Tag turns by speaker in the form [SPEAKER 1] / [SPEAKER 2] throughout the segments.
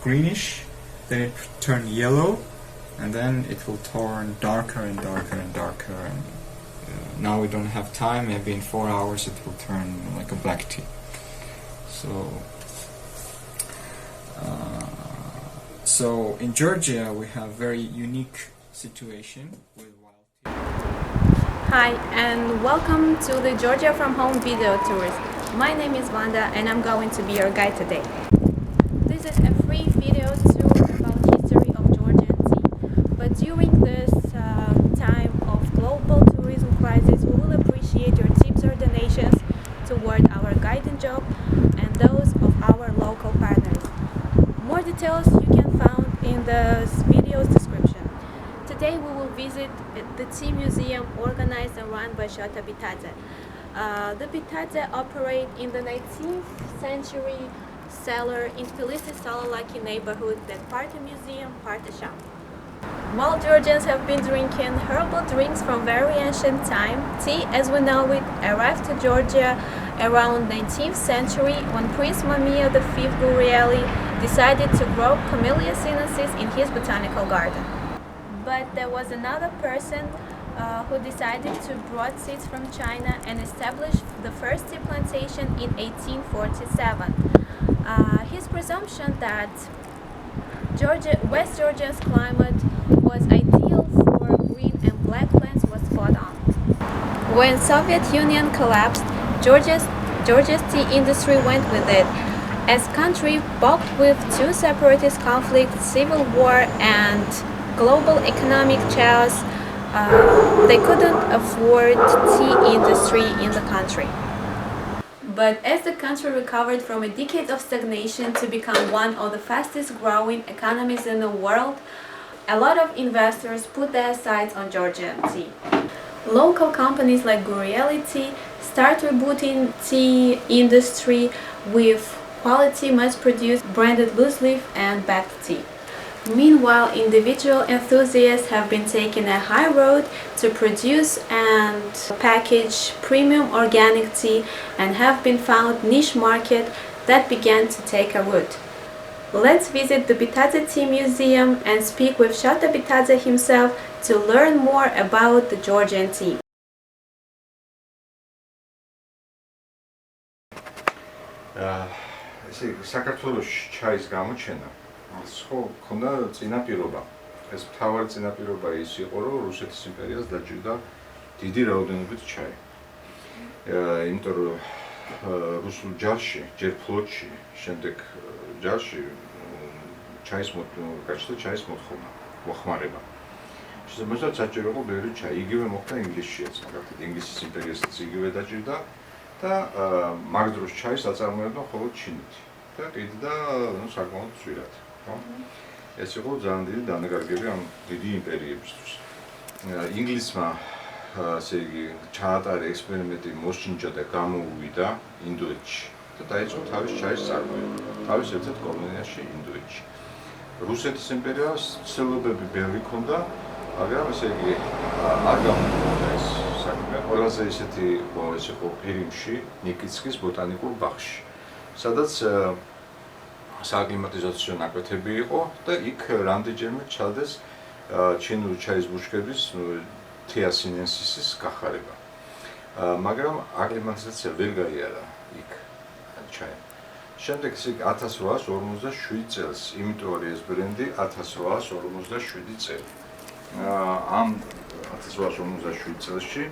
[SPEAKER 1] greenish, then it turn yellow, and then it will turn darker and darker and darker, and now we don't have time. Maybe in 4 hours it will turn like a black tea. So in Georgia we have very unique situation with wild tea.
[SPEAKER 2] Hi and welcome to the Georgia from Home video tours. My name is Vanda and I'm going to be your guide today. This is a free video tour about history of Georgian tea. But during this time of global tourism crisis, we will appreciate your tips or donations toward our guiding job and those of our local partners. More details you can find in the video's description. Today we will visit the tea museum organized and run by Shota Bitadze. The Bitadze operate in the 19th century cellar in Tbilisi Saloniki neighborhood that part a museum, part a shop. While Georgians have been drinking herbal drinks from very ancient time, tea as we know it arrived to Georgia around 19th century when Prince Mamiya V Gurieli decided to grow camellia sinensis in his botanical garden. But there was another person who decided to brought seeds from China and established the first tea plantation in 1847. His presumption that West Georgia's climate was ideal for green and black plants was spot on. When Soviet Union collapsed, Georgia's tea industry went with it. As country balked with two separatist conflicts, civil war and global economic chaos, they couldn't afford tea industry in the country. But as the country recovered from a decade of stagnation to become one of the fastest growing economies in the world, a lot of investors put their sights on Georgian tea. Local companies like Gurieli Tea start rebooting tea industry with quality mass-produced branded loose leaf and bagged tea. Meanwhile, individual enthusiasts have been taking a high road to produce and package premium organic tea and have been found niche market that began to take a root. Let's visit the Bitadze Tea Museum and speak with Shota Bitadze himself to learn more about the Georgian tea.
[SPEAKER 3] საქართველოში ჩაის გამოჩენა ხო ქონდა წინაპირობა. ეს მთავარი წინაპირობა ის იყო, რომ რუსეთის იმპერიას დაჭირდა დიდი რაოდენობით ჩაი. იმიტომ რომ რუსულ ჯარში, ჯერ ფლოტში, შემდეგ ჯარში ჩაის მოხმარება. შესაბამისად საჭირო იყო ბევრი ჩაი. იგივე მოხდა ინგლისშიც, მაგალითად ინგლისის იმპერიასაც იგივე დაჭირდა და მაგ დროს ჩაის აწარმოებდა მხოლოდ ჩინეთი. და კიდე საკმაოდ ძვირად. ეს იყო ძალიან დიდი დანაკარგები ამ დიდი იმპერიებისთვის. ინგლისმა ასე იგი ჩაატარა ექსპერიმენტი მოსინჯა და გამოუვიდა ინდოეთში და დაიწყო თავის ჩაის წარმოება. თავის ერთ-ერთ კოლონიაში ინდოეთში. რუსეთის იმპერიას ცდილობები ბევრი ჰქონდა, მაგრამ ესე იგი არ გამოუვიდა ეს საქმე. ყველაზე ისეთი ეს იყო პირიმში, ნიკიცკის ბოტანიკურ ბაღში, სადაც სააკლიმატიზაციო ნაკვეთები იყო და იქ რამდენჯერმე ჩადეს ჩინური ჩაის ბუჩქების თეა სინენსისის გახარება. მაგრამ აკლიმატიზაცია ვერ გაიარა იქ ჩაი. შემდეგ ის 1857 წელს, იმიტომ რომ ეს ბრენდი 1857 წელი. ამ 1857 წელსში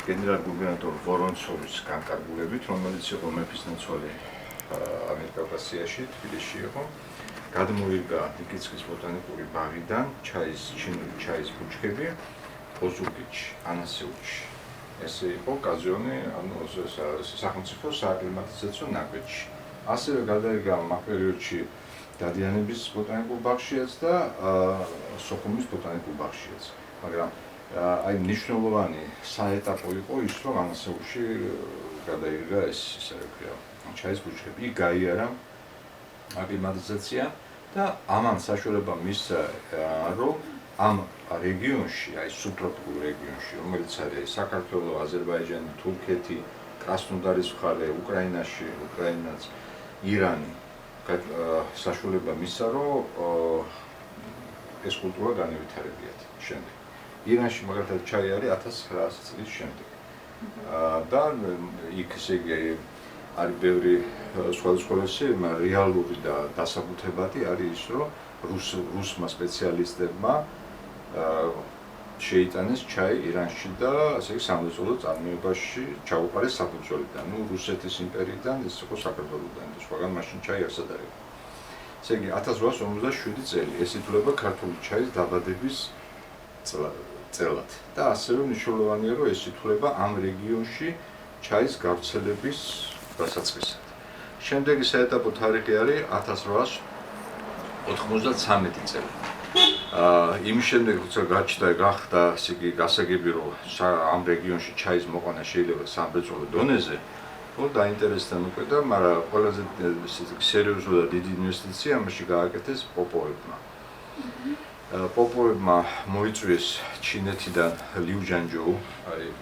[SPEAKER 3] გენერალ-გუბერნატორ ვორონცოვის განკარგულებით, რომელიც იყო მეფისნაცვალი ამიერკავკასიაში, თბილისში იყო, გადმოირგა ნიკიცკის ბოტანიკური ბაღიდან ჩინური ჩაის ბუჩქები ოზურგეთში, ანასეულში. ესე იყო კაზიონი, სახელმწიფო სააკლიმატიზაციო ნაკვეთში. ასევე გადაირგა მაგ პერიოდში დადიანების ბოტანიკურ ბაღშიაც და სოხუმის ბოტანიკურ ბაღშიაც. მაგრამ აი მნიშვნელოვანი საეტაპო იყო ის, რომ ანასეულში გადაირგა ეს ისე ვთქვია ჩაის ბუჩქები. იქ გაიარა აკლიმატიზაცია და ამან საშუალება მისცა, რომ ამ რეგიონში, აი სუბტროპიკულ რეგიონში, რომელიც არის საქართველო, აზერბაიჯანი, თურქეთი, კრასნოდარის მხარე, უკრაინაში, უკრაინაც, ირანი საშუალება მისცა, რომ ეს კულტურა განევითარებიათ შემდეგ. ირანში მაგალითად ჩაი არის 1900 წლის შემდეგ. და იქ ესე იგი არის ბევრი სხვადასხვა რეალური და დასაბუთებადი არის ის, რომ რუსმა სპეციალისტებმა შეიტანეს ჩაი ირანში და ასე იგი სამლოცველო წარმოებაში ჩაუყარეს საფუძველიდან. რუსეთის იმპერიიდან ეს იყო საქართველოსთან და სხვაგან მაშინ ჩაი არსად არის. ესე იგი 1857 წელი ეს ითვლება ქართული ჩაის დაბადების წელად და ასევე მნიშვნელოვანია, რომ ეს ითვლება ამ რეგიონში ჩაის გავრცელების დასაწყისად. შემდეგი საეტაპო თარიღი არის 1893 წელი. იმის შემდეგ როცა გახდა გასაგები, რომ ამ რეგიონში ჩაის მოყვანა შეიძლება სამრეწველო დონეზე, დაინტერესდა უკვე და, მაგრამ ყველაზე სერიოზული და დიდი ინვესტიცია ამაში გააკეთეს პოპოვებმა. პოპოვებმა მოიწვიეს ჩინეთიდან ლიუ ჯანჯოუ, არის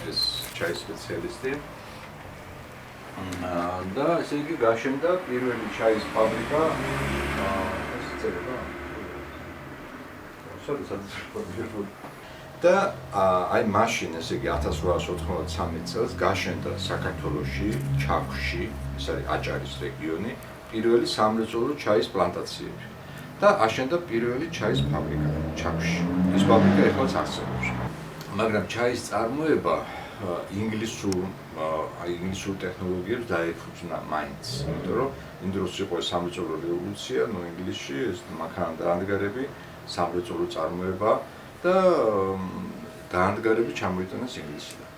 [SPEAKER 3] ეს ჩაის სპეციალისტი. და ესე იგი გაშენდა პირველი ჩაის ფაბრიკა და აი მაშინ ესე იგი 1893 წელს გაშენდა საქართველოში, ჩაქვში, ეს არის აჭარის რეგიონი, პირველი სამრეწველო ჩაის პლანტაციები და აშენდა პირველი ჩაის ფაბრიკა ჩაქვში. ეს ფაბრიკა ეხლა არსებობს. მაგრამ ჩაის წარმოება ინგლისურ ტექნოლოგიებს დაეფუძნა მაინც, იმიტომ რომ იმ დროს იყო სამრეწველო რევოლუცია, ინგლისში ეს მანქანა დაანდგარები, სამრეწველო წარმოება და დაანდგარები ჩამოიტანეს ინგლისიდან.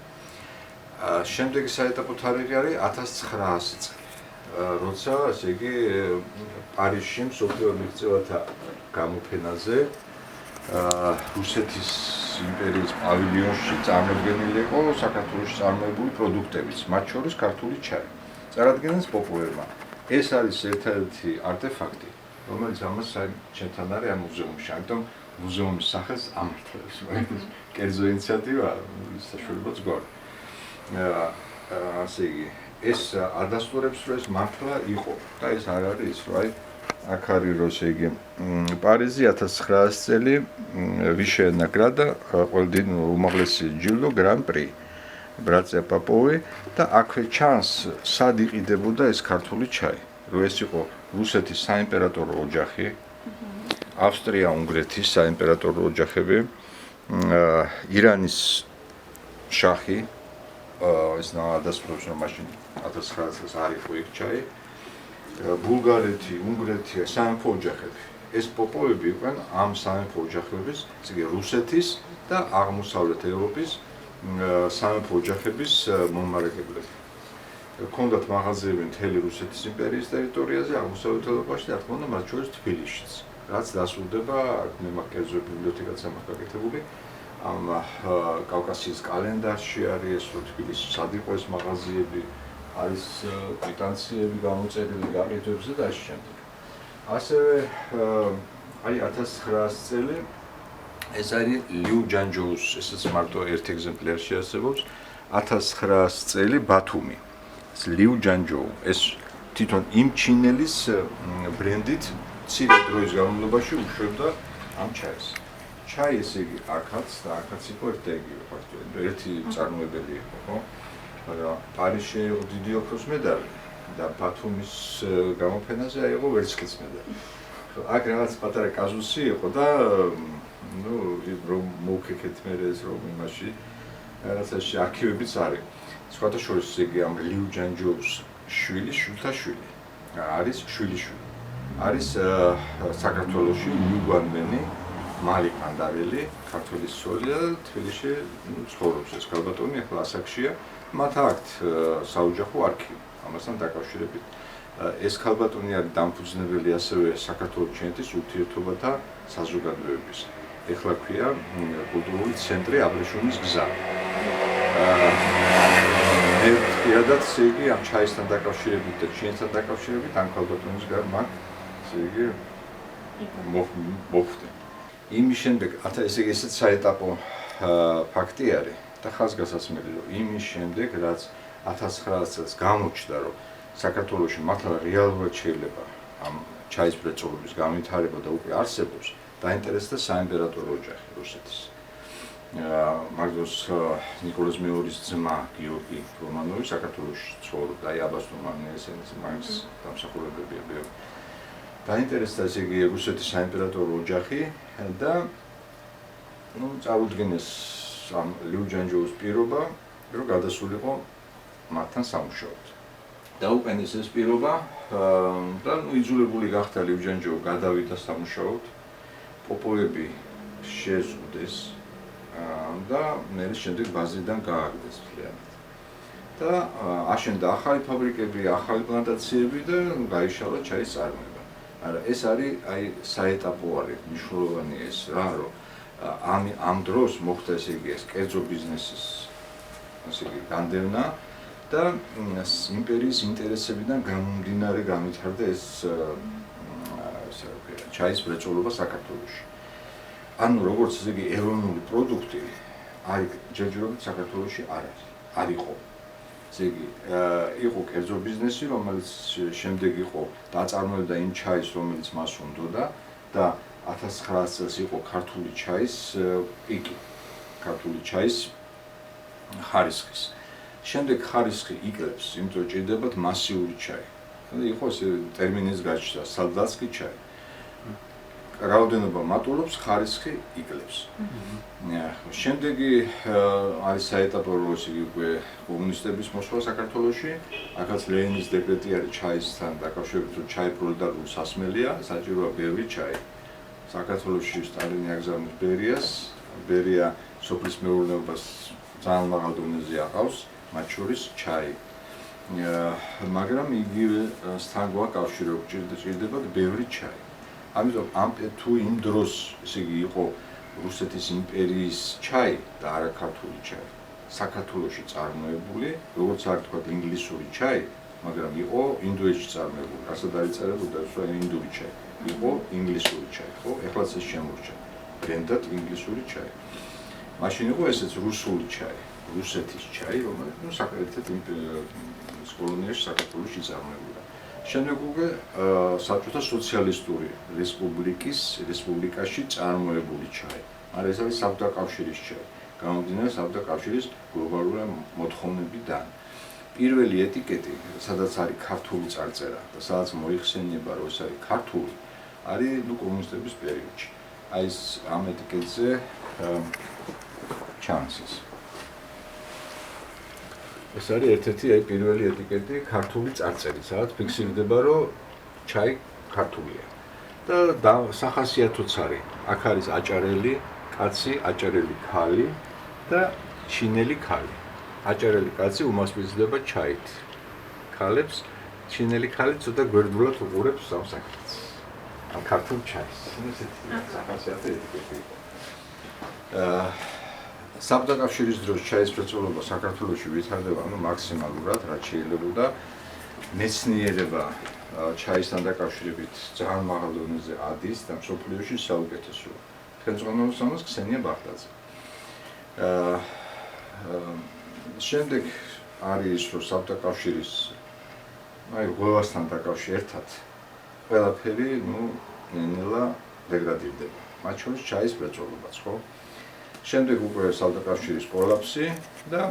[SPEAKER 3] შემდეგი საეტაპო თარიღი არის 1900 წელი. როცა ესე იგი პარიზში მსოფლიო მიღწევათა გამოფენაზე რუსეთის იმპერიის პავილიონში წარმოდგენილი იყო საქართველოში წარმოებული პროდუქტებიც, მათ შორის ქართული ჩაი. წარადგენს პოპოვებმა. ეს არის ერთადერთი არტეფაქტი, რომელიც ამას ჩვენთან არის ამ მუზეუმში. ამიტომ მუზეუმის სახელს ამართლებს. ეს კერძო ინიციატივა საშუალებაც გვაქვს. ასე იგი ეს ადასტურებს, რომ ეს მართლა იყო და ეს არ არის ის, რომ აქ არის რომ ესე იგი პარიზი 1900 წელი ვიშე ნაგრადა ყოველდღიურ უმაღლესი ჯილდო გრან პრი ბრატზე პაპოვი და აქვე ჩანს სად იყიდებოდა ეს ქართული ჩაი, რომ ეს იყო რუსეთის საიმპერატორო ოჯახი, ავსტრია-უნგრეთის საიმპერატორო ოჯახები, ირანის შაჰი, ეს ნადასტურებს, რომ მაშინ 1900 წელს არ იყო იქ ჩაი, ბულგარეთი, უნგრეთი, სამეფო ოჯახები. ეს პოპოვები იყვნენ ამ სამეფო ოჯახების, ესე იგი რუსეთის და აღმოსავლეთ ევროპის სამეფო ოჯახების მომარაგებლები. ჰქონდათ მაღაზიები მთელი რუსეთის იმპერიის ტერიტორიაზე, აღმოსავლეთ ევროპაში და თქმა უნდა მათ შორის თბილისშიც. რაც დასრულდება, მე მაგკერძო ბიბლიოთეკაც ამას გაკეთებული. ამ კავკასიის კალენდარში არის ეს, რომ თბილისში სად იყო ეს მაღაზიები, არის კვიტანციები გამოწერილი გაყიდვებზე და ასე შემდეგ. ასევე აი 1900 წელი ეს არის ლიუ ჯანჯოუს, ესეც მარტო ერთ ეგზემპლარში არსებობს, 1900 წელი ბათუმი. ეს ლიუ ჯანჯოუ, ეს თვითონ იმ ჩინელის ბრენდით მცირე დროის განმავლობაში უშვებდა ამ ჩაის. ჩაი ესე იგი აქაც და აქაც იყო ერთდაიგივე ფაქტობრივად, ერთი წარმოებელი იყო, ხო? მაგრამ პარიზში იყო დიდი ოქროს მედალი და ბათუმის გამოფენაზე აიღო ვერცხლის მედალი. აქ რაღაც პატარა კაზუსი იყო და რომ მოვქექეთ მე ეს რომ იმაში რაღაცაში არქივებიც არის. სხვათა შორის იგი ამ ლიუ ჯანჯოუს შვილთა შვილი. არის შვილიშვილი. არის საქართველოში მიგვანმენი მალი ყანდარელი, ქართული სოლია და თბილისში ცხოვრობს ეს ქალბატონი, ახლა ასაკშია. მათ აქვთ საოჯახო არქივი. ამასთან დაკავშირებით ეს ქალბატონი არის დამფუძნებელი ასევე საქართველოს ჩინეთის ურთიერთობათა საზოგადოების. ეხლა ქვია კულტურული ცენტრი აბრეშუმის გზა. მე პირადად ესე იგი ამ ჩაისთან დაკავშირებით და ჩინეთთან დაკავშირებით ამ ქალბატონის გარდა მაგ ესე იგი მოვხდი. იმის შემდეგ ესე იგი ესეც საეტაპო ფაქტი არის და ხაზგასასმელი, რომ იმის შემდეგ რაც 1900 წელს გამოჩნდა, რომ საქართველოში მართლა რეალურად შეიძლება ამ ჩაის მრეწველობის განვითარება და უკვე არსებობს, დაინტერესდა საიმპერატორო ოჯახი რუსეთის. მაგ დროს ნიკოლოზ მეორის ძმა გიორგი რომანოვი საქართველოში ცხოვრობდა, აბასთუმანი ესენის მაგის დამსახურებებია ბევრი. დაინტერესდა ესე იგი რუსეთის საიმპერატორო ოჯახი და წარუდგინეს ამ ლიუჯანჯოუს პირობა, რომ გადასულიყო მათთან სამუშაოდ. დაუყენეს ეს პირობა და იძულებული გახდა ლიუჯანჯოუ გადავიდა სამუშაოდ. პოპოები შეზღუდეს და მე შემდეგ ბაზიდან გააგდეს მთლიანად. და აშენდა ახალი ფაბრიკები, ახალი პლანტაციები და გაიშალა ჩაის წარმოება. არა, ეს არის აი საეტაპო არის მნიშვნელოვანი ეს რა, რომ ამ დროს მოხდა ესე იგი ეს კერძო ბიზნესის ასე იგი განდევნა და იმპერიის ინტერესებიდან გამომდინარე განვითარდა ეს ჩაის მრეწველობა საქართველოში. ანუ როგორც ესე იგი ეროვნული პროდუქტი არის ჯერჯერობით საქართველოში არ იყო. ესე იგი იყო კერძო ბიზნესი, რომელიც შემდეგ იყო დაწარმოებდა იმ ჩაის, რომელიც მას უნდოდა და 1900 წელს იყო ქართული ჩაის პიკი, ქართული ჩაის ხარისხის. შემდეგ ხარისხი იკლებს, იმიტომ რომ ჭირდებათ მასიური ჩაი. იყო ეს ტერმინის გაჩნდა, სალდაცკი ჩაი. რაოდენობა მატულობს, ხარისხი იკლებს. შემდეგი არის საეტაპო როლი უკვე კომუნისტების მოსვლა საქართველოში. აქაც ლენინის დეკრეტი არის ჩაისთან დაკავშირებით, რომ ჩაი პროლეტარული სასმელია, საჭიროა ბევრი ჩაი. საქართველოში სტალინი აგზავნეს ბერიას, ბერია სოფლის მეურნეობას ძალიან მაღალ დონეზე აყავს, მათ შორის ჩაი. მაგრამ იგივე სთან გვაკავშირებს, ჭირდებათ ბევრი ჩაი. ამიტომ თუ იმ დროს, ესე იგი იყო რუსეთის იმპერიის ჩაი და არა ქართული ჩაი, საქართველოში წარმოებული, როგორც არ თქვა ინგლისური ჩაი, მაგრამ იყო ინდოეთში წარმოებული, ასე დაიწერებოდა, რომ ინდური ჩაი. იყო ინგლისური ჩაი, ხო? ეხლაც ეს შემორჩა. გენდათ ინგლისური ჩაი. მაშინ იყო ესეც რუსული ჩაი, რუსეთის ჩაი, რომელიც საკუთრებით კოლონიაში საქართველოში წარმოებულა. შემდეგ უკვე საბჭოთა სოციალისტური რესპუბლიკაში წარმოებული ჩაი. მაგრამ ეს არის საბჭოთა კავშირის ჩაი. გამომდინარე საბჭოთა კავშირის გლობალური მოთხოვნებიდან. პირველი ეტიკეტი, სადაც არის ქართული წარწერა და სადაც მოიხსენება, რომ ეს არის ქართული, არის კომუნისტების პერიოდში. აი ეს ამ ეტიკეტზე ჩანს ეს. ეს არის ერთ-ერთი აი პირველი ეტიკეტი ქართული წარწერით, სადაც ფიქსირდება, რომ ჩაი ქართულია. და სახასიათოც არის, აქ არის აჭარელი კაცი, აჭარელი ქალი და ჩინელი ქალი. აჭარელი კაცი უმასპინძლდება ჩაით. ქალებს, ჩინელი ქალი ცოტა გვერდულად უყურებს სამსახურს. ამ ქართულ ჩაის. ესეთი სახასიათო ეტიკეტი იყო. საბჭოთა კავშირის დროს ჩაის მრეწველობა საქართველოში ვითარდება მაქსიმალურად, რაც შეიძლებოდა. მეცნიერება ჩაისთან დაკავშირებით ძალიან მაღალ დონეზე ადის და მსოფლიოში საუკეთესოა. ხელმძღვანელობს ამას ქსენია ბაღდაძე. შემდეგ არის რომ საბჭოთა კავშირის აი ყველასთან დაკავშირებით ყველაფერი ნელა დეგრადირდება. მათ შორის ჩაის მრეწველობაც, ხო? შემდეგ უკვე საბჭოთა კავშირის კოლაფსი და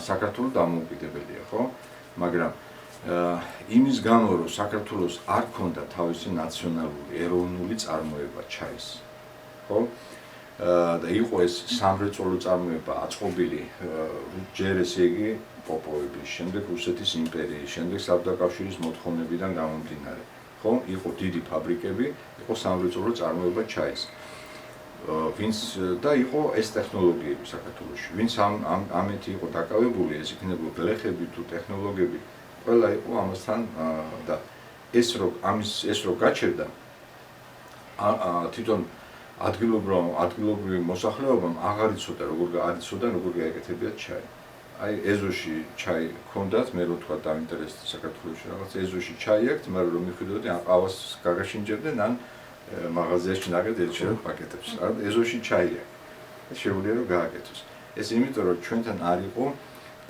[SPEAKER 3] საქართველოს დამოუკიდებელია, ხო? მაგრამ იმის გამო რომ საქართველოს არ ქონდა თავისი ნაციონალური ეროვნული წარმოება ჩაის, ხო? და იყო ეს სამრეწველო წარმოება აწყობილი ჯერ ესე იგი პოპოების, შემდეგ რუსეთის იმპერიის, შემდეგ საბჭოთა კავშირის მოთხოვნებიდან გამომდინარე, ხო? იყო დიდი ფაბრიკები, იყო სამრეწველო წარმოება ჩაის. ვინც და იყო ეს ტექნოლოგიები საქართველოში. ვინც ამით იყო დაკავებული, ეს იქნება გლეხები თუ ტექნოლოგიები, ყველა იყო ამასთან და ეს რო გაჩერდა თვითონ ადგილობრივი მოსახლეობამ აღარ იცოდა როგორ გაეკეთებიათ ჩაი. აი ეზოში ჩაი ჰქონდათ, მე რო თქვა დაინტერესდა საქართველოში რაღაც ეზოში ჩაი აქვს, მაგრამ რომ მიხვდოდი ან ყავას გაგაშინჯებდნენ ან მაღაზიაში ნაკეთ ერჩევათ პაკეტებს. ეზოში ჩაი აქვს. შეუძლია რომ გააკეთოს. ეს იმიტომ რომ ჩვენთან არ იყო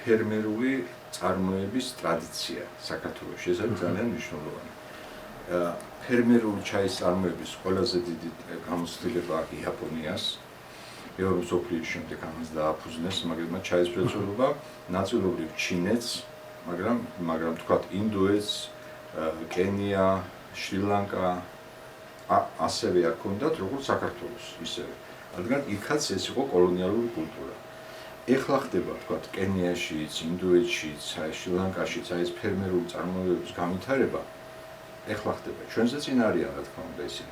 [SPEAKER 3] ფერმერული წარმოების ტრადიცია საქართველოში. ეს არის ძალიან მნიშვნელოვანი. ფერმერული ჩაის წარმოების ყველაზე დიდი გამოცდილება იაპონიას. მეორე მსოფლიო ომის შემდეგ ამას დააფუძნეს, მაგრამ ჩაის მრეწველობა ნაწილობრივ ჩინეთს, მაგრამ თქვათ ინდოეთს, კენია, შრი-ლანკა ასევე არ ქონდათ როგორც საქართველოს ისევე. რადგან იქაც ეს იყო კოლონიალური კულტურა. ეხლა ხდება თქვათ კენიაშიც, ინდოეთშიც, შრი-ლანკაშიც ეს ფერმერული წარმოებების განვითარება. ეხლა ხდება. ჩვენზე წინ არიან რა თქმა უნდა ისინი.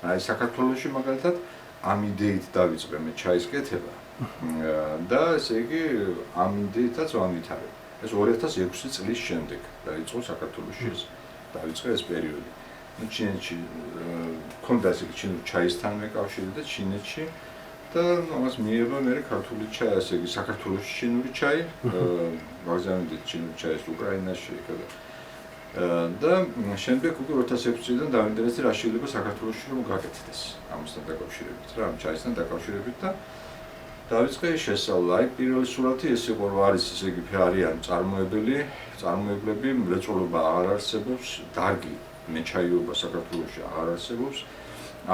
[SPEAKER 3] აი საქართველოში მაგალითად ამ იდეით დავიწყე მე ჩაის კეთება და ესე იგი ამ იდეითაც ვამვითარებ. ეს 2006 წლის შემდეგ დაიწყო საქართველოში ეს დავიწყე ეს პერიოდი. ჩინეთში ქონდა ესე იგი ჩაისთან მეკავშირე და ჩინეთში და ამას მიიღო მე ქართული ჩაი, ესე იგი საქართველოში ჩინური ჩაი, ვაგზავნით ჩინური ჩაის უკრაინაში და შემდეგ უკვე 2006 წლიდან დავინტერესდი რა შეიძლება საქართველოში რომ გაკეთდეს ამასთან დაკავშირებით რა, ამ ჩაისთან დაკავშირებით და დავიწყე შესწავლა. აი პირველი სურათი ეს იყო რომ არის ესე იგი არიან წარმოებლები, მრეწველობა აღარ არსებობს, დარგი მეჩაიობა საქართველოში აღარ არსებობს,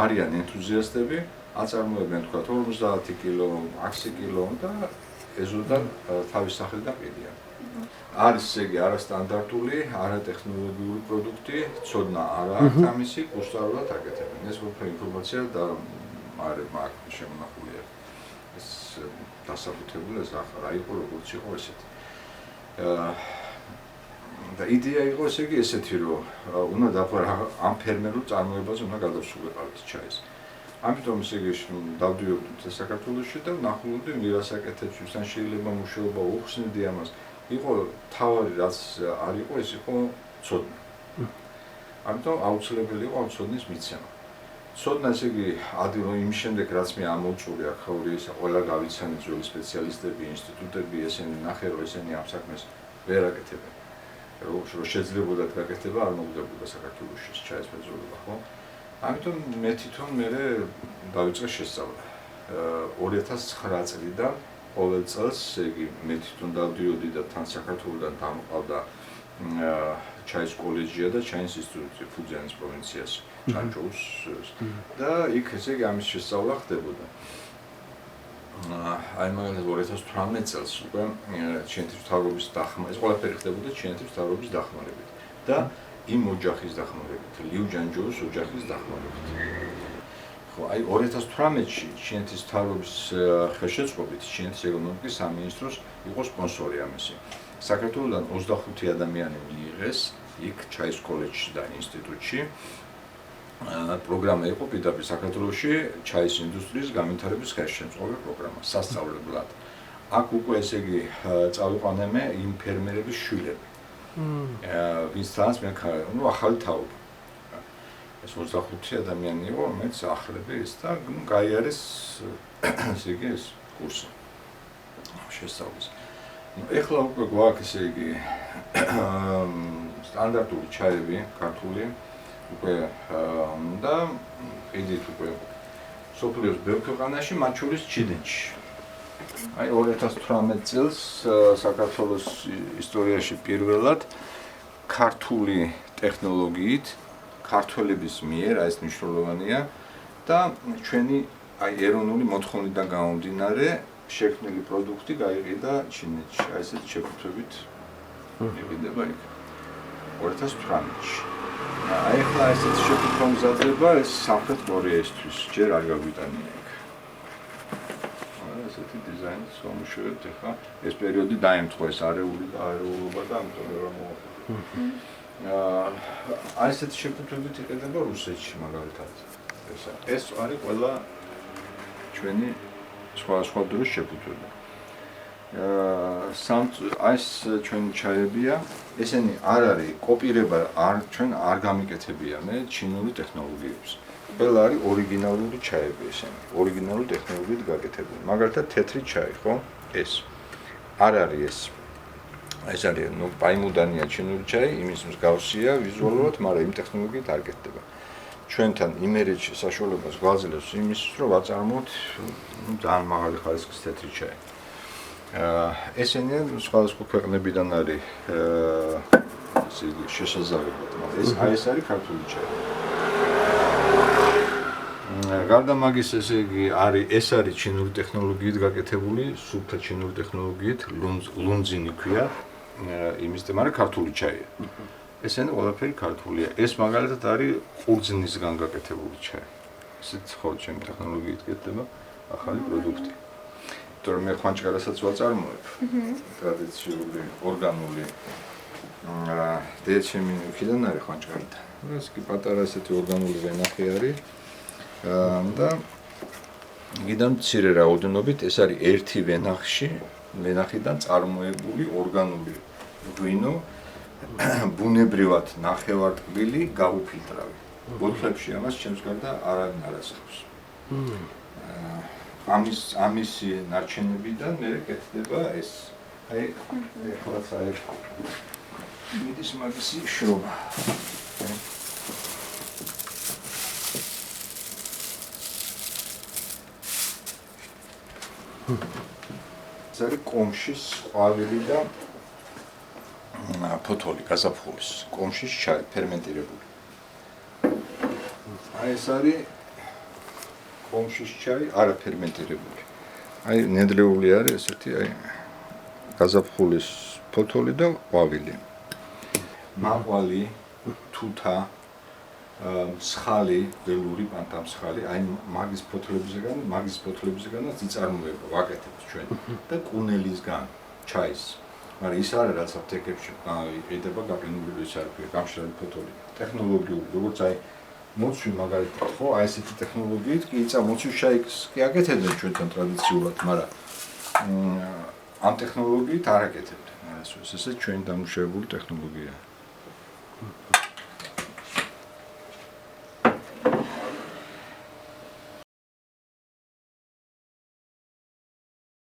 [SPEAKER 3] არიან ენთუზიასტები, აწარმოებენ თქვა 50 კილო, 100 კილო და ეზოდან თავის სახელიდან ყიდიან. არის ესე იგი არასტანდარტული, არატექნოლოგიური პროდუქტი, ცოდნა არ აქვს ამისი, უსწავლად აკეთებენ. ეს უფრო ინფორმაცია და აქ შემონახულია. ეს დასაბუთებული ეს რა იყო, როგორც იყო ესეთი. და იდეა იყო ესე იგი ესეთი, რომ უნდა ამ ფერმერულ წარმოებაზე უნდა გადავსულიყავით ჩაის. ამიტომ ესე იგი დავდიოდი საქართველოში და ვნახულობდი ვირას აკეთებს, ვისთან შეიძლება მუშაობა, უხსნიდი ამას. იყო თავარი რაც არ იყო, ეს იყო ცოდნა. ამიტომ აუცილებელი იყო ამ ცოდნის მიცემა. ცოდნა ესე იგი ადვილ იმის შემდეგ რაც მე ამოვწური აქაური ისა ყველა გავიცანი ძველი სპეციალისტები, ინსტიტუტები, ესენი ნახე რომ ესენი ამ საქმეს ვერ აკეთებენ. რომ შეიძლებოდა გაკეთება არ მოგდებოდა საქართველოში ჩაის მრეწველობა, ხო? ამიტომ მე თვითონ მე დავიწყე შესწავლა. 2009 წლიდან ყოველ წელს, ესე იგი მე თვითონ დავდიოდი და თან საქართველოსთან დამყავდა ჩაის კოლეჯია და ჩაის ინსტიტუტი ფუძიანის პროვინციაში, ჩანჩოუს და იქ ესე იგი ამის შესწავლა ხდებოდა. აი მაგალითად 2018 წელს უკვე ჩინეთის მთავრობის დახმარებით, ეს ყველაფერი ხდებოდა ჩინეთის მთავრობის დახმარებით და იმ ოჯახის დახმარებით, liu jianzhou's ოჯახის დახმარებით. ხო, აი 2018-ში ჩინეთის მთავრობის ხელშეწყობით ჩინეთის ეკონომიკის სამინისტროს იყო სპონსორი ამისი. საქართველოსთან 25 ადამიანი მიიღეს იქ ჩაის კოლეჯში და ინსტიტუტში. პროგრამა იყო პირდაპირ საქართველოში ჩაის ინდუსტრიის განვითარების ხელშემწყობი პროგრამა, სასწავლებლად. აქ უკვე ესე იგი წავიყვანე მე იმ ფერმერების შვილები. ვინცდანაც მე ახალი თაობა. ეს 25 ადამიანი იყო, მეც ახლები ის და გაიარეს ესე იგი ეს კურსი. შესწავლის. ეხლა უკვე გვაქვს ესე იგი სტანდარტული ჩაები, ქართული უკვე და ყიდით უკვე სოფლიოს ბევრ ქვეყანაში, მათ შორის ჩინეთში. აი 2018 წელს საქართველოს ისტორიაში პირველად ქართული ტექნოლოგიით ქართველების მიერ, ეს მნიშვნელოვანია და ჩვენი აი ეროვნული მოთხოვნიდან გამომდინარე შექმნილი პროდუქტი გაიყიდა ჩინეთში, აი ესეთ შეფუთვებით იყიდება იქ 2018-ში. აი ახლა ესეთ შეფუთვა მზადდება ეს სამხრეთ კორეისთვის, ჯერ არ გაგვიტანია იქ. ესეთი დიზაინი სამუშაოებთ ახლა ეს პერიოდი დაემთხვა ეს არეული და არეულობა და ამიტომ რა მოახერხა. აი ესეთი შეფუთვებით იყიდება რუსეთში მაგალითად. ეს არის ყველა ჩვენი სხვა დროს შეფუთვები. ეს ჩვენი ჩაებია, ესენი არ არის კოპირება, ჩვენ არ გამიკეთებიანე ჩინური ტექნოლოგიებს. ყველა არის ორიგინალური ჩაები ესენი, ორიგინალური ტექნოლოგიით გაკეთებული. მაგალითად თეთრი ჩაი, ხო? ეს არ არის ეს. ეს არის პაიმუდანია ჩინური ჩაი, იმის მსგავსია ვიზუალურად, მაგრამ იმ ტექნოლოგიით არ კეთდება. ჩვენთან იმერეთში საშუალებას გვაძლევს იმისთვის, რომ ვაწარმოოთ ძალიან მაღალი ხარისხის თეთრი ჩაი. ესენი სხვადასხვა ქვეყნებიდან არის ესე იგი შესაძლებლად, მაგრამ ეს არის ქართული ჩაი. გარდა მაგის, ესე იგი, ეს არის ჩინური ტექნოლოგიით გაკეთებული, სუფთა ჩინური ტექნოლოგიით, ლუნძინი ქვია, იმის თემა არის ქართული ჩაია. ესენი ყველაფერი ქართულია. ეს მაგალითად არის ყურძნისგან გაკეთებული ჩაი. ესეც ხო ჩემი ტექნოლოგიით კეთდება ახალი პროდუქტი. იმიტომ რომ მე ხვანჭკარასაც ვაწარმოებ. ტრადიციული, ორგანული დედაჩემი იქიდან არის ხვანჭკარადა. ეს კი პატარა ესეთი ორგანული ვენახი არის. და იქიდან მცირე რაოდენობით ეს არის ერთი ვენახიდან წარმოებული ორგანული ღვინო, ბუნებრივად ნახევარტკბილი, გაუფილტრავი. ბოთლებში ამას ჩემს გარდა არავინ არ ასხავს. ამისი ნარჩენებიდან მე კეთდება ეს. აი, ეხლაც აი მიდის მაგისი შრომა. ეს არის კომშის ყვავილი და ფოთოლი გაზაფხულის კომშის ჩაი ფერმენტირებული. აი ეს არის კომშის ჩაი არა ფერმენტირებული. აი ნედლეული არის ესეთი აი გაზაფხულის ფოთოლი და ყვავილი. მაყვალი, თუთა, მსხალი, ველური პანტამსხალი, აი მაგის ფოთლებისგანაც იწარმოება, ვაკეთებთ ჩვენ და კუნელისგან ჩაის. მაგრამ ის არის რაც აფთეკებში იყიდება გაყინული ის არის გამშრალი ფოთოლი. ტექნოლოგიური, როგორც აი მოცვი მაგალითად ხო, აი ესეთი ტექნოლოგიით კი მოცვის შაიკს კი აკეთებდნენ ჩვენთან ტრადიციულად, მაგრამ ამ ტექნოლოგიით არ აკეთებდნენ. ეს ჩვენი დამუშავებული ტექნოლოგია.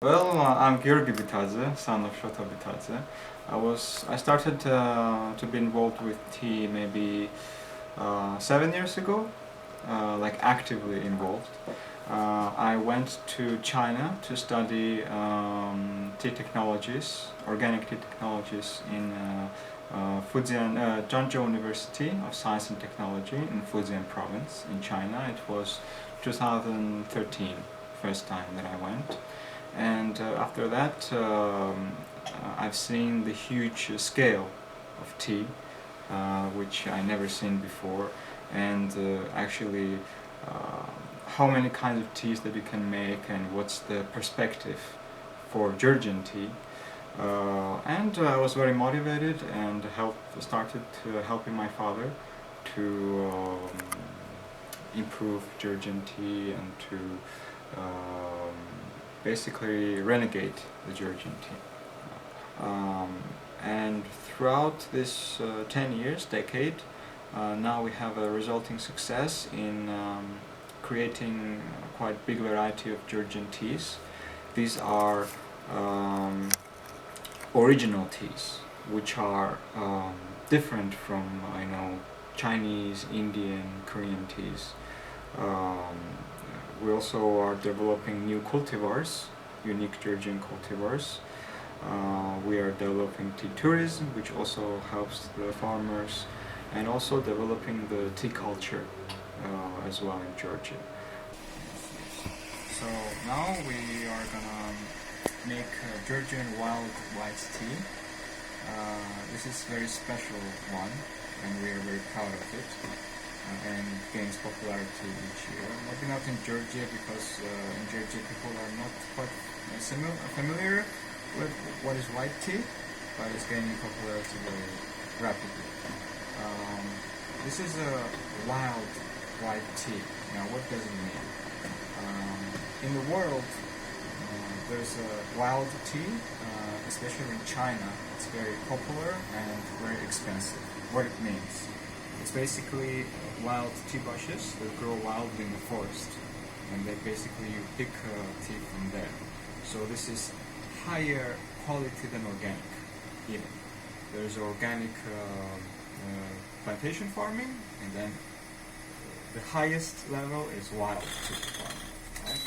[SPEAKER 1] Well, I'm Giorgi Bitadze, son of Shota Bitadze. I started to be involved with tea maybe 7 years ago, like actively involved. I went to China to study tea technologies, organic tea technologies in Fujian, Zhangzhou University of Science and Technology in Fujian province in China. It was 2013, first time that I went. And after that, I've seen the huge scale of tea, which I never seen before, and actually how many kinds of teas that you can make and what's the perspective for Georgian tea. And I was very motivated and started helping my father to improve Georgian tea and to basically renegade the Georgian tea. And throughout this 10 years, decade, now we have a resulting success in creating quite big variety of Georgian teas. These are original teas, which are different from Chinese, Indian, Korean teas. We also are developing new cultivars, unique Georgian cultivars. We are developing tea tourism, which also helps the farmers, and also developing the tea culture as well in Georgia. So now we are gonna make Georgian wild white tea. This is a very special one, and we are very proud of it. And gains popularity each year. Maybe not in Georgia, because in Georgia people are not quite familiar with what is white tea, but it's gaining popularity very rapidly. This is a wild white tea. Now, what does it mean? In the world, there's a wild tea, especially in China. It's very popular and very expensive. What it means? It's basically wild tea bushes that grow wildly in the forest, and you pick tea from there. So this is higher quality than organic. Even there's organic plantation farming, and then the highest level is wild tea farming. Right?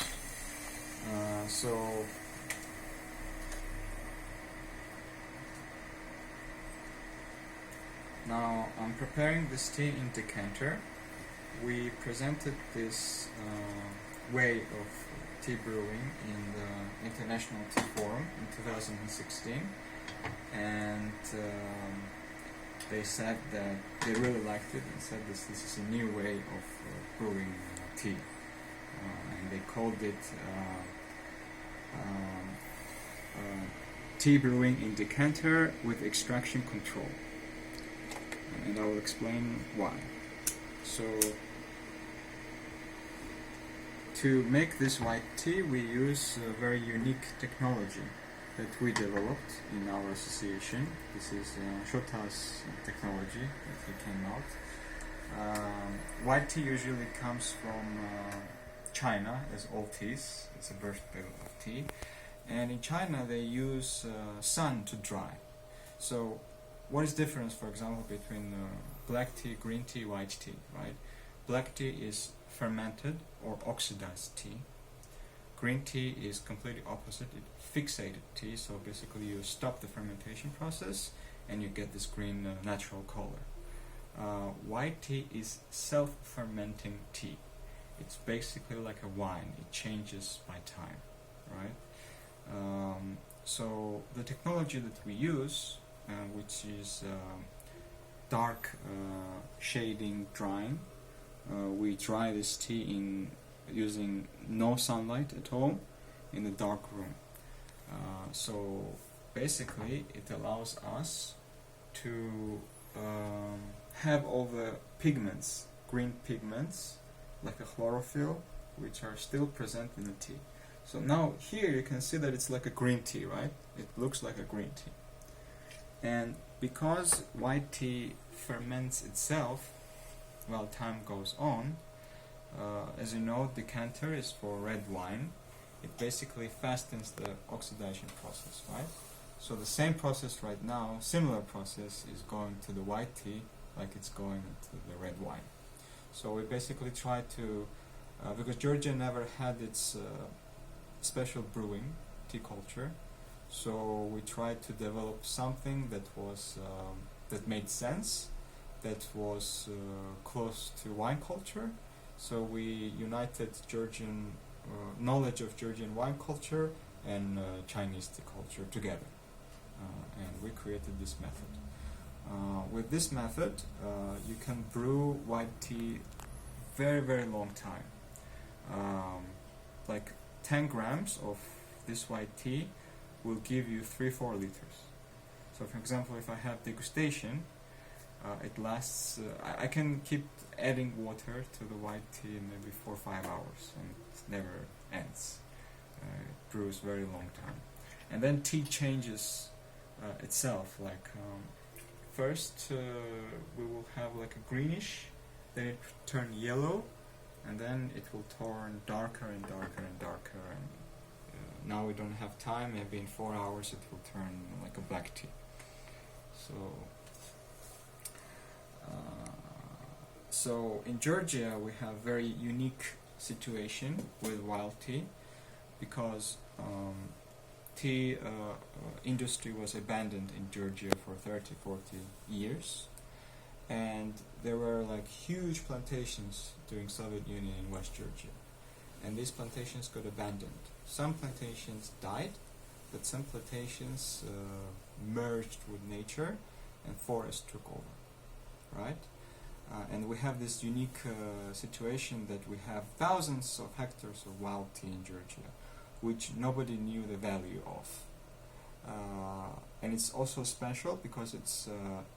[SPEAKER 1] So Now I'm preparing this tea in decanter. We presented this way of tea brewing in the International Tea Forum in 2016, and they said that they really liked it and said this is a new way of brewing tea, and they called it tea brewing in decanter with extraction control, and I will explain why. So to make this white tea, we use a very unique technology that we developed in our association. This is Shota's technology that he came out. White tea usually comes from China, as all teas. It's a birthplace of tea. And in China, they use sun to dry. So what is the difference, for example, between black tea, green tea, white tea, right? Black tea is fermented or oxidized tea. Green tea is completely opposite. It's fixated tea, so basically you stop the fermentation process and you get this green natural color. White tea is self-fermenting tea. It's basically like a wine. It changes by time, right? So the technology that we use, which is dark shading drying, we dry this tea in using no sunlight at all in a dark room. So basically it allows us to have all the pigments, green pigments, like a chlorophyll, which are still present in the tea. So now here you can see that it's like a green tea, right? It looks like a green tea. And because white tea ferments itself while time goes on, as you know, decanter is for red wine. It basically fastens the oxidation process, right? So the same process right now, similar process, is going to the white tea like it's going to the red wine. So we basically try to, because Georgia never had its special brewing tea culture, so we tried to develop something that was that made sense, that was close to wine culture. So we united Georgian knowledge of Georgian wine culture and Chinese tea culture together, and we created this method. With this method, you can brew white tea very, very long time. Like 10 grams of this white tea will give you 3-4 liters. So for example, if I have degustation, it lasts, I can keep adding water to the white tea in maybe 4 or 5 hours, and it never ends. It brews very long time. And then tea changes itself, like first we will have like a greenish, then it will turn yellow, and then it will turn darker and darker and darker, and now we don't have time, maybe in 4 hours it will turn like a black tea. So in Georgia we have very unique situation with wild tea, because tea industry was abandoned in Georgia for 30-40 years, and there were like huge plantations during Soviet Union in West Georgia, and these plantations got abandoned. Some plantations died, but some plantations merged with nature and forest took over, right? And we have this unique situation that we have thousands of hectares of wild tea in Georgia, which nobody knew the value of. And it's also special because it's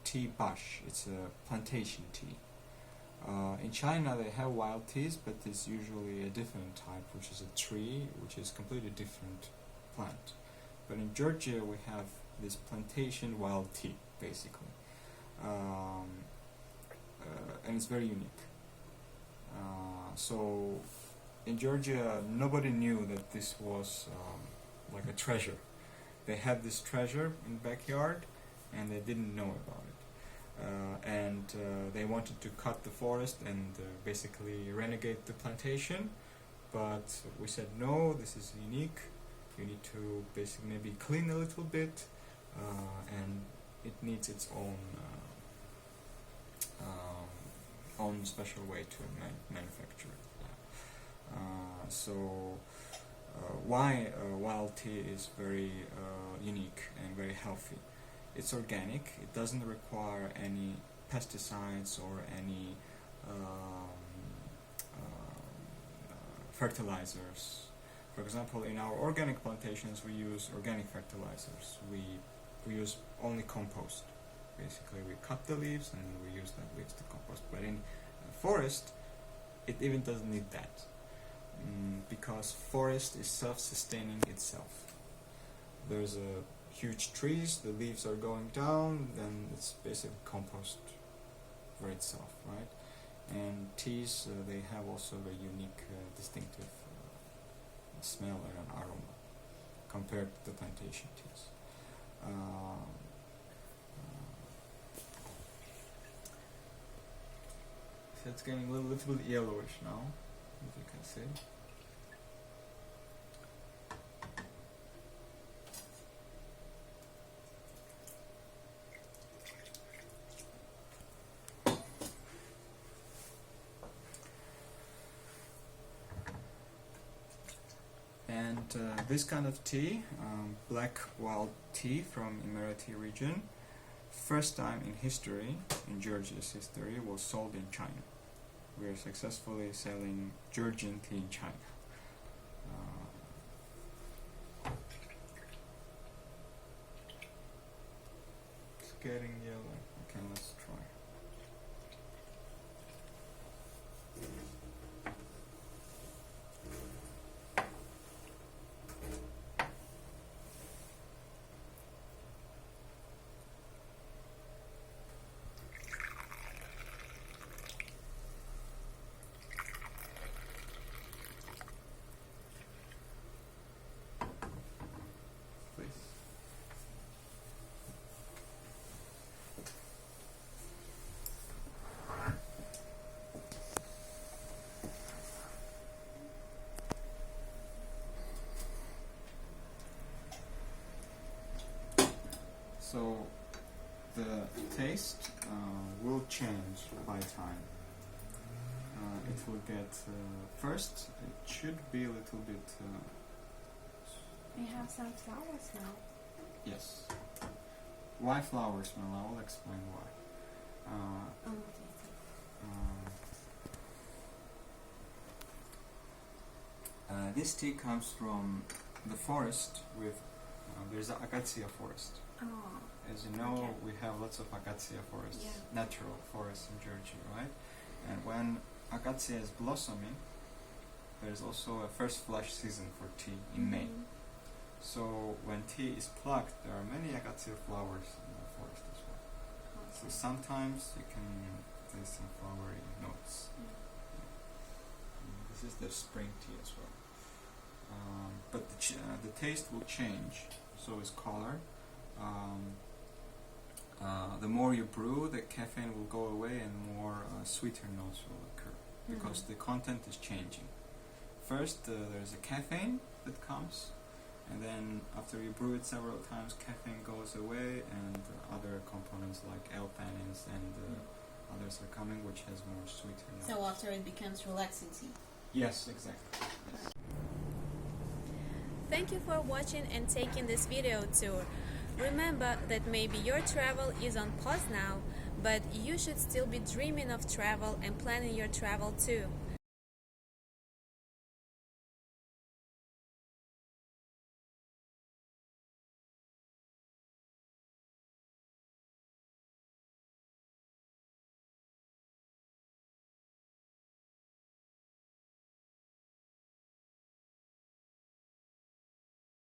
[SPEAKER 1] tea bush, it's a plantation tea. In China they have wild teas, but it's usually a different type, which is a tree, which is completely different plant. But in Georgia we have this plantation wild tea, basically. And it's very unique. So in Georgia nobody knew that this was like a treasure. They had this treasure in the backyard and they didn't know about it. And they wanted to cut the forest and basically renegade the plantation, but we said no, this is unique, you need to basically maybe clean a little bit, and it needs its own own special way to manufacture it. Why wild tea is very unique and very healthy. It's organic. It doesn't require any pesticides or any fertilizers. For example, in our organic plantations, we use organic fertilizers. We use only compost. Basically, we cut the leaves and we use that leaves to compost. But in forest, it even doesn't need that, because forest is self-sustaining itself. There's a huge trees, the leaves are going down, then it's basically compost for itself, right? And teas, they have also a unique, distinctive smell and aroma compared to the plantation teas. So it's getting a little bit yellowish now, as you can see. And this kind of tea, black wild tea from Emirati region, first time in history, in Georgia's history, was sold in China. We are successfully selling Georgian tea in China. It's getting yellow. Okay, let's try. Please. So the taste will change by time. It will get, first it should be a little bit,
[SPEAKER 2] We have some flowers now.
[SPEAKER 1] yes. Why flower smell? I will explain why. This tea comes from the forest with, there's an acacia forest.
[SPEAKER 2] Oh,
[SPEAKER 1] As you know,
[SPEAKER 2] okay.
[SPEAKER 1] we have lots of acacia forests,
[SPEAKER 2] Yeah.
[SPEAKER 1] natural forests in Georgia, right? And when acacia is blossoming, there's also a first flush season for tea in May.
[SPEAKER 2] Mhm.
[SPEAKER 1] So when tea is plucked, there are many acacia flowers in the forest as well. So sometimes you can taste some flowery notes. This is the spring tea as well. But the taste will change, so is color. The more you brew, the caffeine will go away and more sweeter notes will occur because the content is changing. First, there's a caffeine that comes, and then after you brew it several times, caffeine goes away, and other components like L-tannins and others are coming, which has more sweeter notes.
[SPEAKER 4] So after it becomes relaxing tea.
[SPEAKER 1] Yes, exactly. Yes.
[SPEAKER 2] Thank you for watching and taking this video tour. Remember that maybe your travel is on pause now, but you should still be dreaming of travel and planning your travel too.